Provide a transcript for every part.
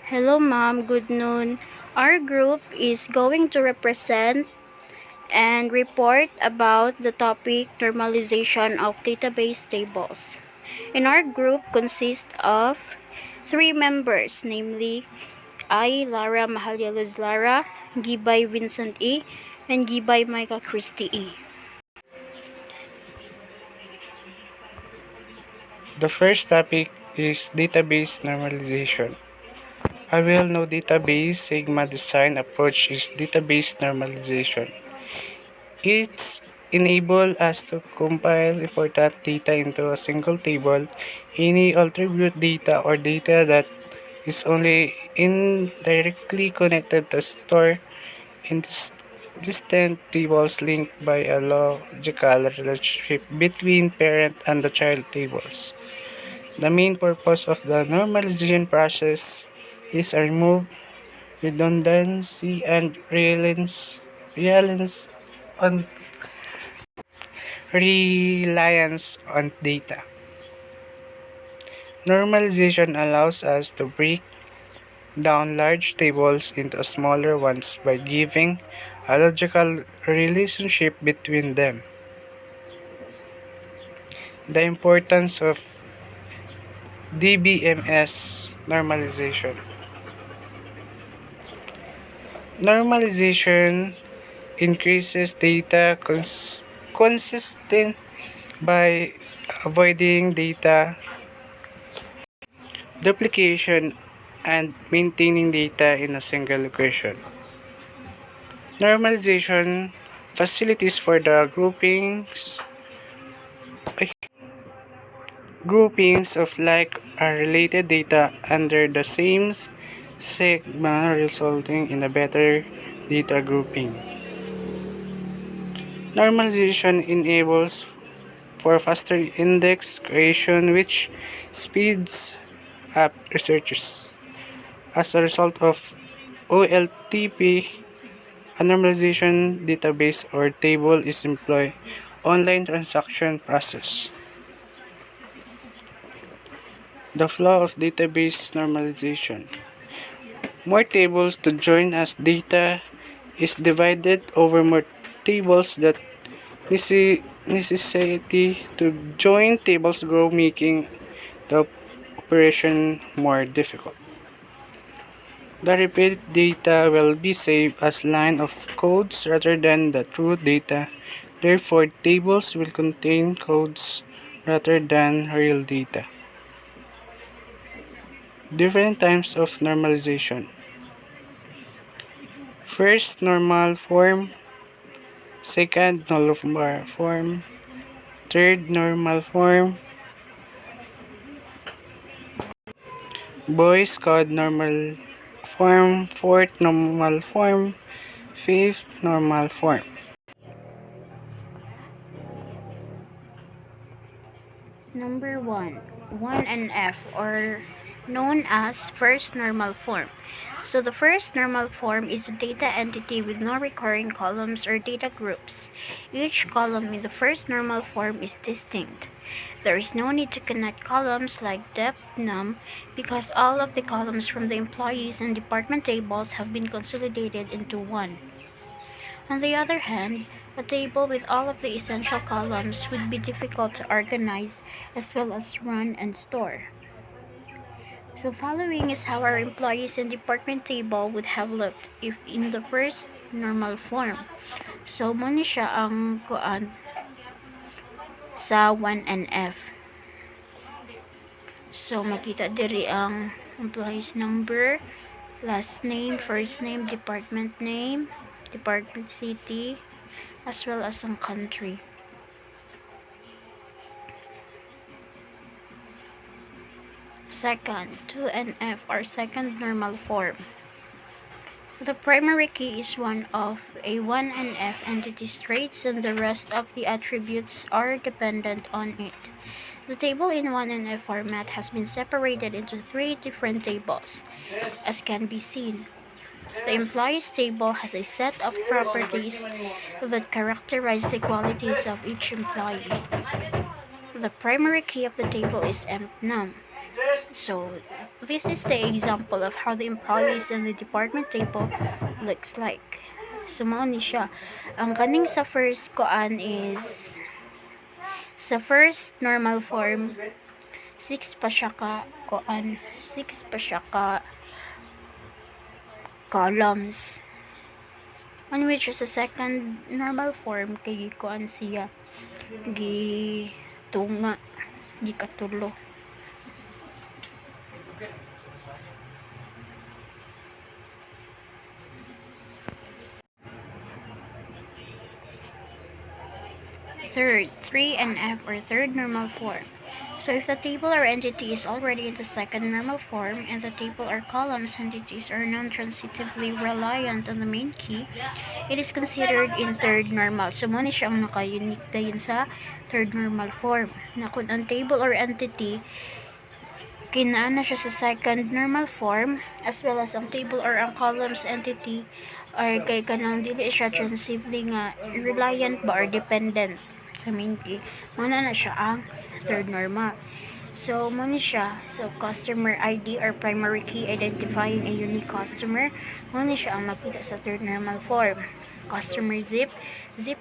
Hello, ma'am. Good noon. Our group is going to represent and report about the topic normalization of database tables. And our group consists of 3 members, namely Lara Mahalyaluz Lara, Gibay Vincent E., and Gibay Micah Christie E. The first topic is database normalization. A well-known database Sigma design approach is database normalization. It enables us to compile important data into a single table. Any attribute data or data that is only indirectly connected to store in distant tables linked by a logical relationship between parent and the child tables. The main purpose of the normalization process is to remove redundancy and on reliance on data. Normalization allows us to break down large tables into smaller ones by giving a logical relationship between them. The importance of DBMS normalization. Normalization increases data consistent by avoiding data duplication and maintaining data in a single location. Normalization facilities for the groupings of like related data under the same sigma, resulting in a better data grouping. Normalization enables for faster index creation, which speeds up researches. As a result of OLTP, a normalization database or table is employed online transaction process. The flow of database normalization. More tables to join as data is divided over more tables that necessity to join tables grow, making the operation more difficult. The repeated data will be saved as line of codes rather than the true data. Therefore, tables will contain codes rather than real data. Different types of normalization. First, normal form. Second, normal form. Third, normal form. Boys code normal form. Fourth, normal form. Fifth, normal form. Number 1, 1NF, or known as first normal form. So the first normal form is a data entity with no recurring columns or data groups. Each column in the first normal form is distinct. There is no need to connect columns like dep num because all of the columns from the employees and department tables have been consolidated into one. On the other hand, a table with all of the essential columns would be difficult to organize as well as run and store. So following is how our employees and department table would have looked if in the first normal form. So muna siya ang kuan sa 1NF. So makita diri ang employees number, last name, first name, department city, as well as ang country. Second, 2NF, or second normal form. The primary key is one of a 1NF entity's traits and the rest of the attributes are dependent on it. The table in 1NF format has been separated into 3 different tables, as can be seen. The employees table has a set of properties that characterize the qualities of each employee. The primary key of the table is empnum. So this is the example of how the employees in the department table looks like. So mao ni siya. Ang kaning sa first koan is sa first normal form 6 pa siya ka koan, 6 pa siya ka columns. On which sa second normal form kay koan siya gi tunga, gi katulo. Third, 3 and F or third normal form. So if the table or entity is already in the second normal form and the table or columns entities are non-transitively reliant on the main key, it is considered in third normal. So muna siyang naka-unique dayon sa third normal form. Na kung ang table or entity kinaan na siya sa second normal form as well as ang table or ang columns entity or kay kanang dili siya transitively nga reliant ba or dependent sa main key, muna na siya ang third normal. So muna siya, so customer ID or primary key identifying a unique customer, muna siya ang makita sa third normal form. Customer zip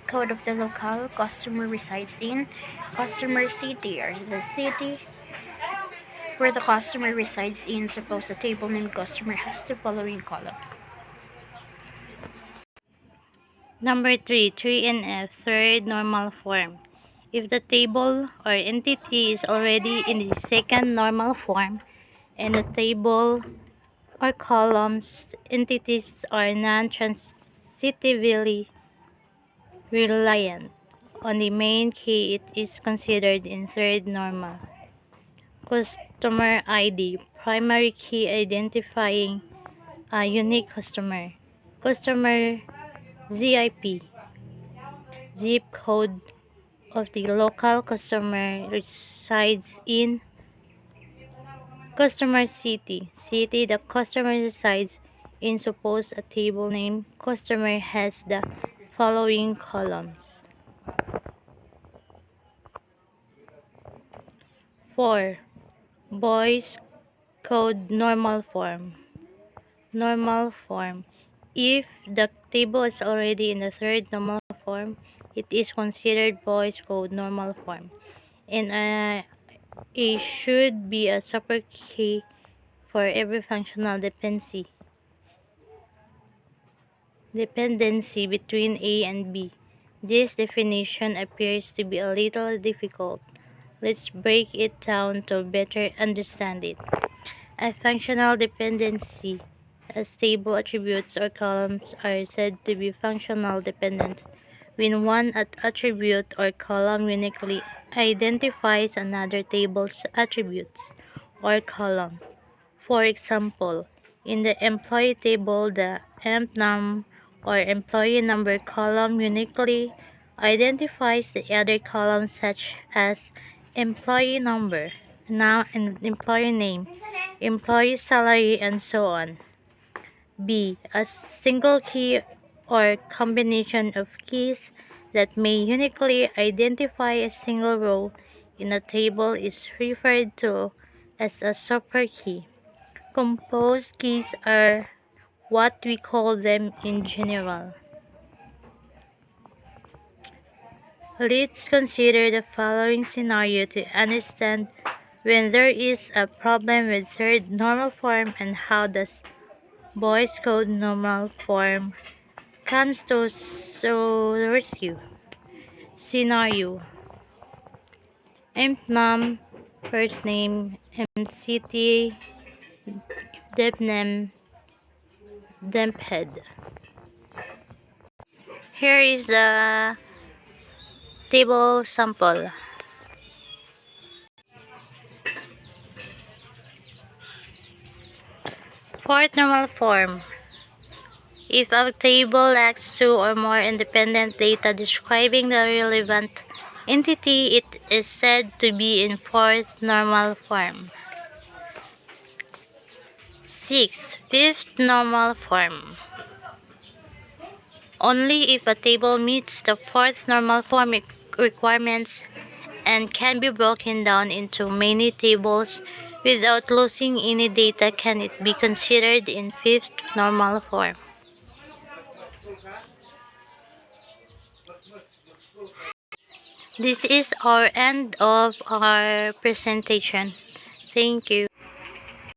code of the locale customer resides in, customer city or the city where the customer resides in. Suppose the table name customer has the following columns. Number 3, 3 and F, third normal form. If the table or entity is already in the second normal form and the table or columns entities are non-transitively reliant on the main key, it is considered in third normal. Customer ID, primary key identifying a unique customer. Customer ZIP, zip code of the local customer resides in. Customer city, the customer resides in. Suppose a table name customer has the following columns. 4. Voice code normal form. Normal form. If the table is already in the third normal form, it is considered voice code normal form. And it should be a separate key for every functional dependency between A and B. This definition appears to be a little difficult. Let's break it down to better understand it. A functional dependency, as table attributes or columns are said to be functional dependent when one attribute or column uniquely identifies another table's attributes or columns. For example, in the employee table, the empnum or employee number column uniquely identifies the other columns such as employee number, now and employee name, employee salary, and so on. B. A single key or combination of keys that may uniquely identify a single row in a table is referred to as a superkey. Composed keys are what we call them in general. Let's consider the following scenario to understand when there is a problem with third normal form and how does voice code normal form comes to rescue. Scenario: empnum, first name, mct, depname, demphead. Here is the table sample. Fourth normal form. If a table lacks two or more independent data describing the relevant entity, it is said to be in fourth normal form. 6. Fifth normal form. Only if a table meets the fourth normal form requirements and can be broken down into many tables Without losing any data, can it be considered in fifth normal form? This is our end of our presentation. Thank you.